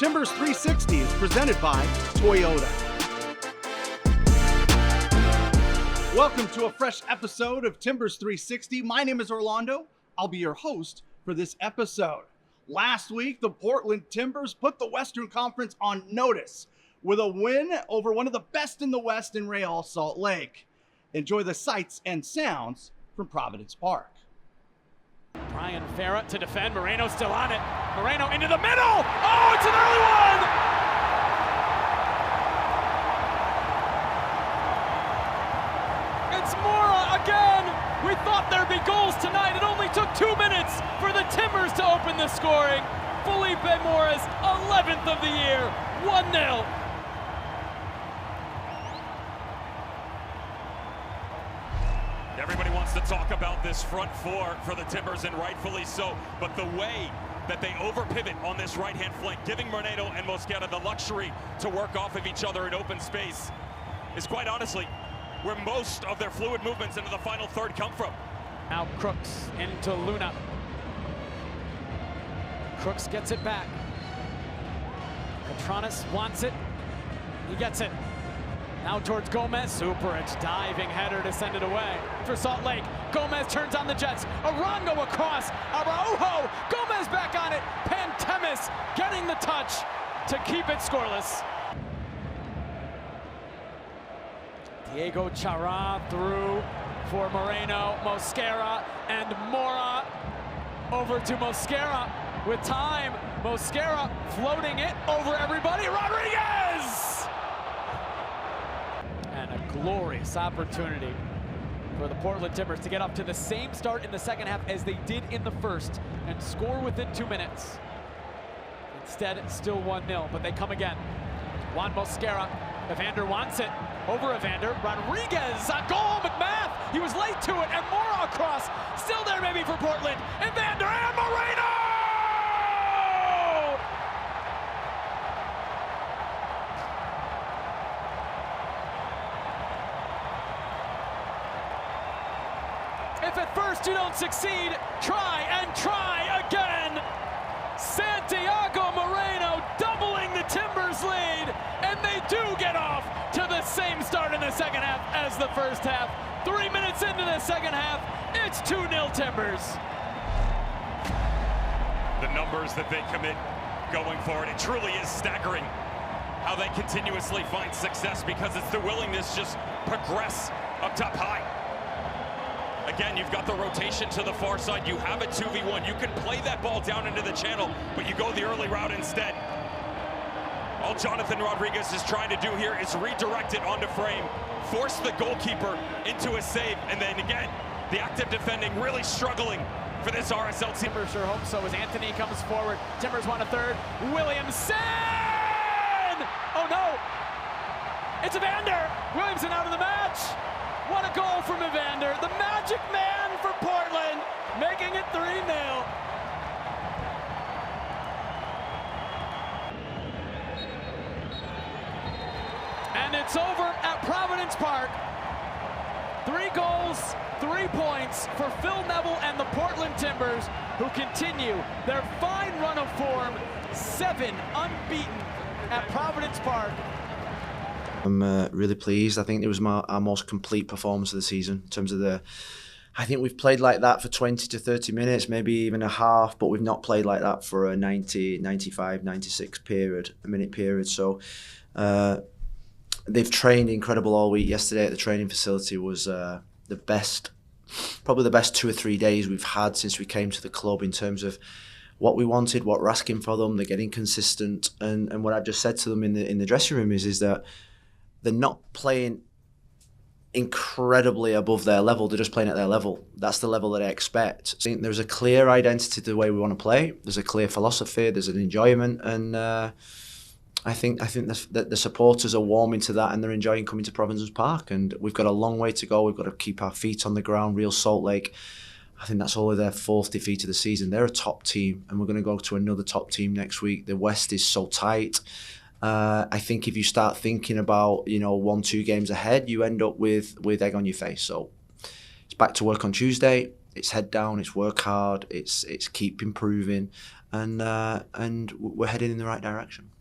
Timbers 360 is presented by Toyota. Welcome to a fresh episode of Timbers 360. My name is Orlando. I'll be your host for this episode. Last week, the Portland Timbers put the Western Conference on notice with a win over one of the best in the West in Real Salt Lake. Enjoy the sights and sounds from Providence Park. Brian Farrah to defend. Moreno still on it. Moreno into the middle. Oh, it's an early one! It's Mora again. We thought there'd be goals tonight. It only took 2 minutes for the Timbers to open the scoring. Felipe Mora's 11th of the year. 1-0. Everybody wants to talk about this front four for the Timbers, and rightfully so, but the way that they over-pivot on this right-hand flank, giving Moreno and Mosquera the luxury to work off of each other in open space, is quite honestly where most of their fluid movements into the final third come from. Now Crooks into Luna. Crooks gets it back. Petronis wants it. He gets it. Now towards Gomez. Superich diving header to send it away for Salt Lake. Gomez turns on the Jets. Arango across. Araujo. Gomez back on it. Pantemis getting the touch to keep it scoreless. Diego Chara through for Moreno. Mosquera and Mora over to Mosquera with time. Mosquera floating it over everybody. Rodriguez! And a glorious opportunity for the Portland Timbers to get up to the same start in the second half as they did in the first and score within 2 minutes. Instead, it's still 1-0, but they come again. Juan Mosquera, Evander wants it. Over Evander, Rodriguez, a goal, McMath, he was late to it, and Mora across. Still there maybe for Portland. Evander and Moreno! If at first you don't succeed, try and try again. Santiago Moreno doubling the Timbers lead, and they do get off to the same start in the second half as the first half. 3 minutes into the second half, it's 2-0 Timbers. The numbers that they commit going forward, it truly is staggering how they continuously find success, because it's the willingness to just progress up top high. Again, you've got the rotation to the far side. You have a 2v1. You can play that ball down into the channel, but you go the early route instead. All Jonathan Rodriguez is trying to do here is redirect it onto frame, force the goalkeeper into a save, and then again, the active defending really struggling for this RSL team. Timbers sure hope so as Anthony comes forward. Timbers want a third. Williamson! Oh no! It's Evander! Williamson out of the match! What a goal from Evander, the magic man for Portland, making it 3-0. And it's over at Providence Park. 3 goals, 3 points for Phil Neville and the Portland Timbers, who continue their fine run of form, 7 unbeaten at Providence Park. I'm really pleased. I think it was our most complete performance of the season in terms of I think we've played like that for 20 to 30 minutes, maybe even a half, but we've not played like that for a 90, 95, 96 minute period. So they've trained incredible all week. Yesterday at the training facility was probably the best 2 or 3 days we've had since we came to the club in terms of what we wanted, what we're asking for them. They're getting consistent, and what I've just said to them in the dressing room is that they're not playing incredibly above their level. They're just playing at their level. That's the level that I expect. I think there's a clear identity to the way we want to play. There's a clear philosophy. There's an enjoyment, and I think the supporters are warming to that, and they're enjoying coming to Providence Park. And we've got a long way to go. We've got to keep our feet on the ground. Real Salt Lake, I think that's only their 4th defeat of the season. They're a top team, and we're going to go to another top team next week. The West is so tight. I think if you start thinking about 1-2 games ahead, you end up with egg on your face. So it's back to work on Tuesday. It's head down. It's work hard. It's keep improving, and we're heading in the right direction.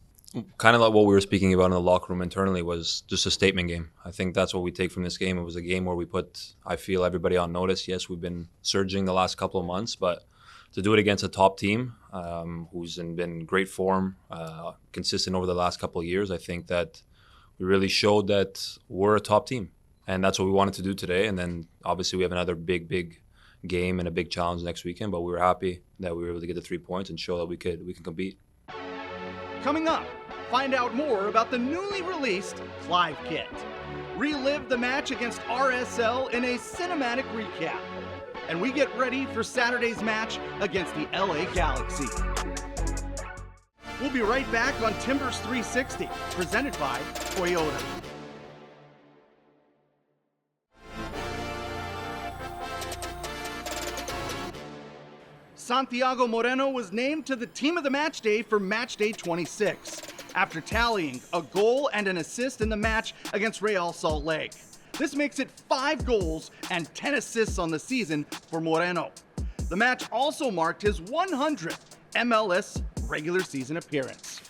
kind of like what we were speaking about in the locker room internally, was just a statement game. I think that's what we take from this game. It was a game where we put, I feel, everybody on notice. Yes, we've been surging the last couple of months, but to do it against a top team who's been in great form, consistent over the last couple of years, I think that we really showed that we're a top team. And that's what we wanted to do today. And then obviously we have another big game and a big challenge next weekend, but we were happy that we were able to get the 3 points and show that we can compete. Coming up, find out more about the newly released Clive Kit. Relive the match against RSL in a cinematic recap. And we get ready for Saturday's match against the LA Galaxy. We'll be right back on Timbers 360, presented by Toyota. Santiago Moreno was named to the team of the match day for Matchday 26 after tallying a goal and an assist in the match against Real Salt Lake. This makes it 5 goals and 10 assists on the season for Moreno. The match also marked his 100th MLS regular season appearance.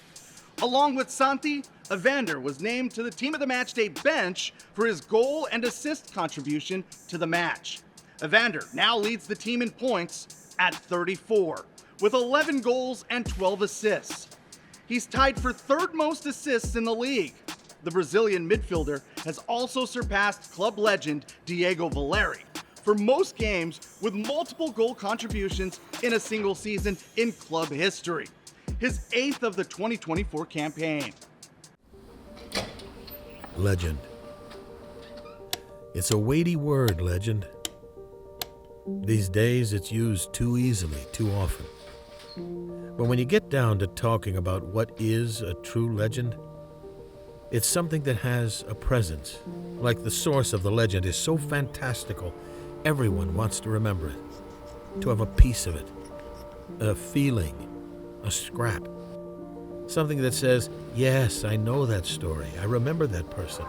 Along with Santi, Evander was named to the team of the matchday bench for his goal and assist contribution to the match. Evander now leads the team in points at 34, with 11 goals and 12 assists. He's tied for 3rd most assists in the league. The Brazilian midfielder has also surpassed club legend Diego Valeri for most games with multiple goal contributions in a single season in club history, his 8th of the 2024 campaign. Legend. It's a weighty word, legend. These days, it's used too easily, too often. But when you get down to talking about what is a true legend, it's something that has a presence. Like the source of the legend is so fantastical, everyone wants to remember it, to have a piece of it, a feeling, a scrap. Something that says, yes, I know that story, I remember that person.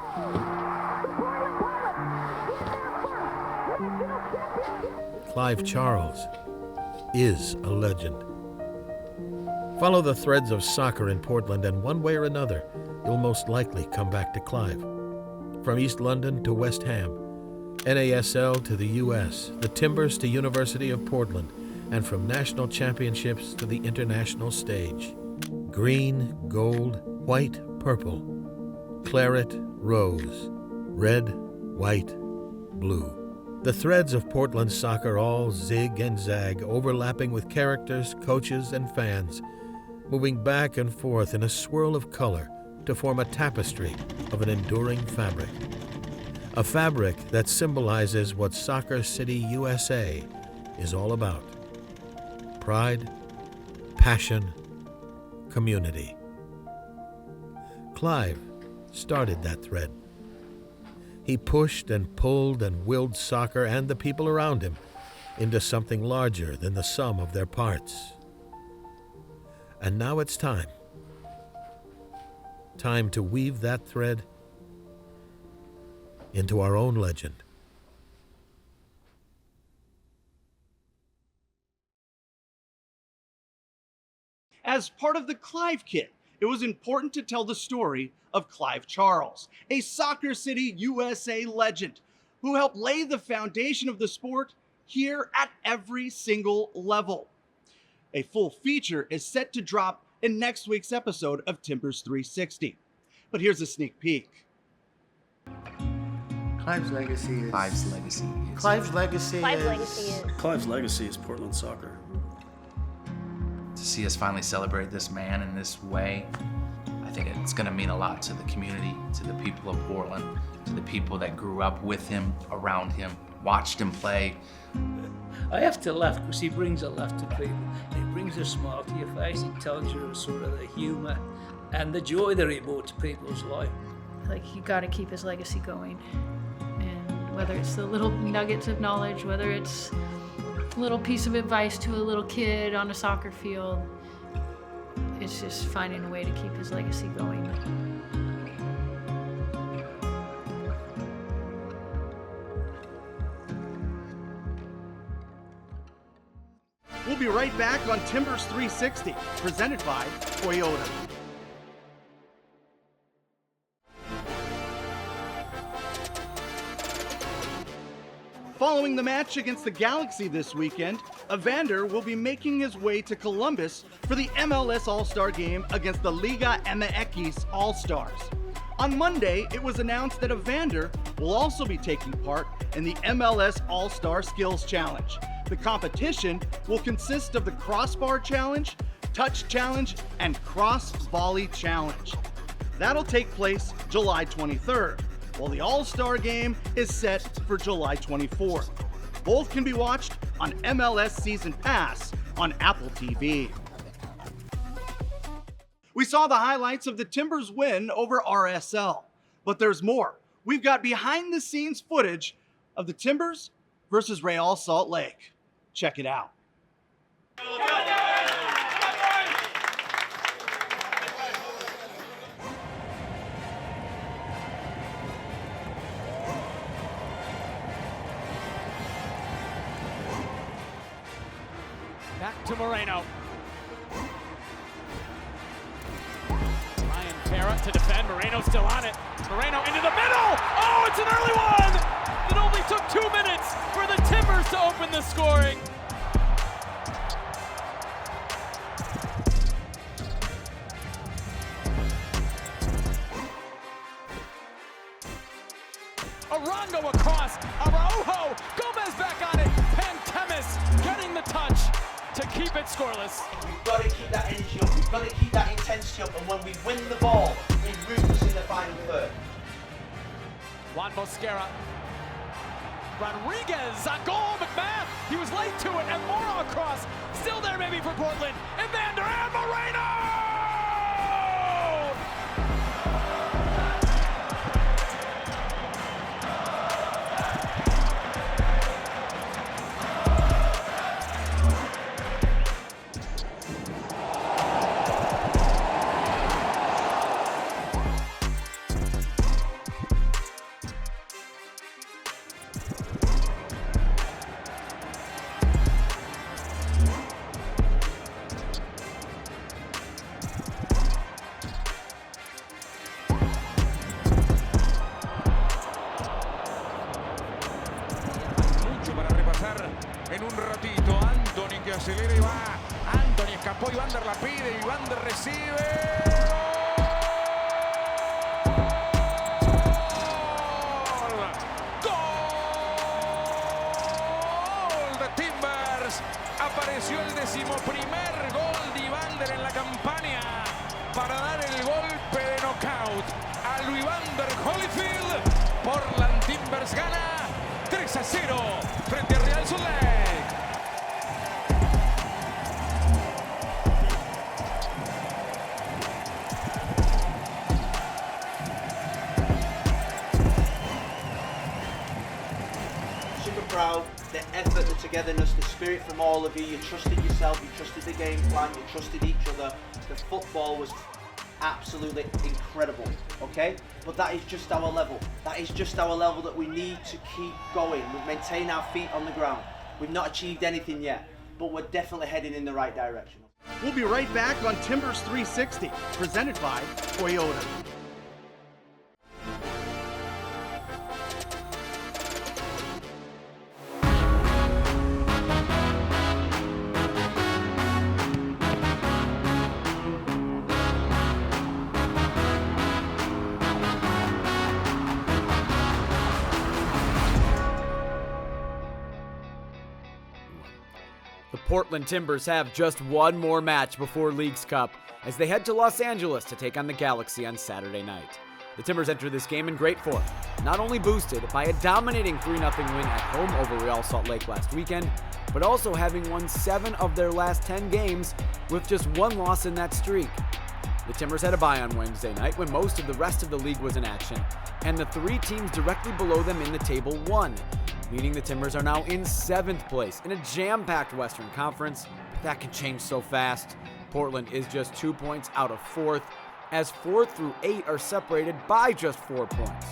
Clive Charles is a legend. Follow the threads of soccer in Portland, and one way or another, you'll most likely come back to Clive. From East London to West Ham, NASL to the US, the Timbers to University of Portland, and from national championships to the international stage. Green, gold, white, purple, claret, rose, red, white, blue. The threads of Portland soccer all zig and zag, overlapping with characters, coaches, and fans, moving back and forth in a swirl of color to form a tapestry of an enduring fabric. A fabric that symbolizes what Soccer City, USA is all about. Pride, passion, community. Clive started that thread. He pushed and pulled and willed soccer and the people around him into something larger than the sum of their parts. And now it's time. Time to weave that thread into our own legend. As part of the Clive Kit, it was important to tell the story of Clive Charles, a Soccer City, USA legend who helped lay the foundation of the sport here at every single level. A full feature is set to drop in next week's episode of Timbers 360. But here's a sneak peek. Clive's legacy is... Clive's legacy is... Clive's legacy is... Clive's legacy is Portland soccer. To see us finally celebrate this man in this way, I think it's going to mean a lot to the community, to the people of Portland, to the people that grew up with him, around him, watched him play. I have to laugh because he brings a laugh to people. He brings a smile to your face. He tells you sort of the humour and the joy that he brought to people's life. Like, you got to keep his legacy going. And whether it's the little nuggets of knowledge, whether it's a little piece of advice to a little kid on a soccer field, it's just finding a way to keep his legacy going. We'll be right back on Timbers 360, presented by Toyota. Following the match against the Galaxy this weekend, Evander will be making his way to Columbus for the MLS All-Star game against the Liga MX All-Stars. On Monday, it was announced that Evander will also be taking part in the MLS All-Star Skills Challenge. The competition will consist of the Crossbar Challenge, Touch Challenge, and Cross Volley Challenge. That'll take place July 23rd. While the All-Star game is set for July 24th. Both can be watched on MLS Season Pass on Apple TV. We saw the highlights of the Timbers win over RSL, but there's more. We've got behind-the-scenes footage of the Timbers versus Real Salt Lake. Check it out. Back to Moreno. Ryan Farah to defend. Moreno still on it. Moreno into the middle. Oh, it's an early one. It only took 2 minutes for the Timbers to open the scoring. Arango across. Araujo. Gomez back on it. Pantemis getting the touch to keep it scoreless. We've got to keep that energy up, we've got to keep that intensity up, and when we win the ball, it roots us in the final third. Juan Mosquera. Rodriguez on goal, McMath. He was late to it, and Moreno across. Still there maybe for Portland. Evander and Moreno! En un ratito, Anthony que acelera y va. Anthony escapó, Evander la pide, Evander recibe. ¡Gol de Timbers! Apareció el 11º gol de Evander en la campaña para dar el golpe de knockout a Evander Holyfield. Portland Timbers gana 3-0 frente a Real Salt Lake. Super proud, the effort, the togetherness, the spirit from all of you. You trusted yourself, you trusted the game plan, you trusted each other. The football was absolutely incredible, okay? But that is just our level. That is just our level that we need to keep going. We've maintained our feet on the ground. We've not achieved anything yet, but we're definitely heading in the right direction. We'll be right back on Timbers 360, presented by Toyota. The Portland Timbers have just one more match before Leagues Cup as they head to Los Angeles to take on the Galaxy on Saturday night. The Timbers enter this game in great form, not only boosted by a dominating 3-0 win at home over Real Salt Lake last weekend, but also having won 7 of their last 10 games with just 1 loss in that streak. The Timbers had a bye on Wednesday night when most of the rest of the league was in action, and the 3 teams directly below them in the table won, meaning the Timbers are now in 7th place in a jam-packed Western Conference. That can change so fast. Portland is just 2 points out of 4th, as 4 through 8 are separated by just 4 points.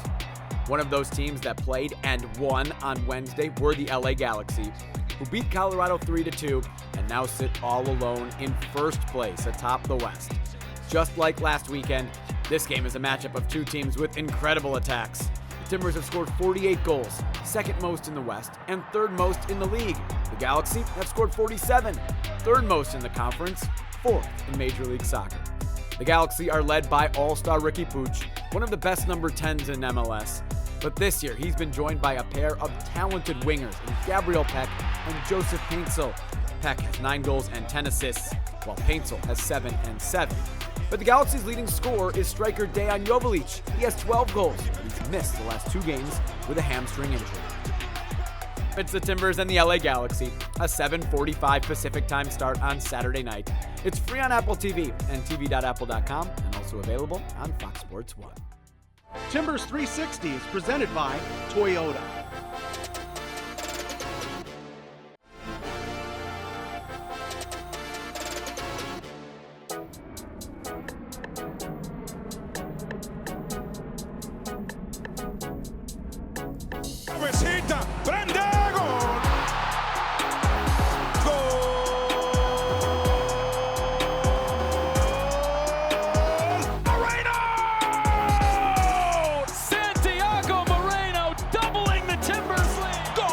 One of those teams that played and won on Wednesday were the LA Galaxy, who beat Colorado 3-2 and now sit all alone in 1st place atop the West. Just like last weekend, this game is a matchup of 2 teams with incredible attacks. The Timbers have scored 48 goals, second most in the West and third most in the league. The Galaxy have scored 47, third most in the conference, fourth in Major League Soccer. The Galaxy are led by All-Star Ricky Puig, one of the best number 10s in MLS. But this year, he's been joined by a pair of talented wingers in Gabriel Peck and Joseph Paintsil. Peck has 9 goals and 10 assists, while Paintsil has 7 and 7. But the Galaxy's leading scorer is striker Dejan Jovalic. He has 12 goals, but he's missed the last 2 games with a hamstring injury. It's the Timbers and the LA Galaxy, a 7:45 Pacific time start on Saturday night. It's free on Apple TV and tv.apple.com and also available on Fox Sports 1. Timbers 360 is presented by Toyota. Besita, prende, gol. Moreno! Santiago Moreno doubling the Timbers lead. Gol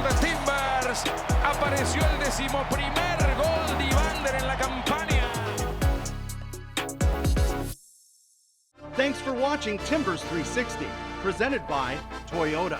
de Timbers. Apareció el 11º gol de Evander en la campaña. Thanks for watching Timbers 360, presented by Toyota.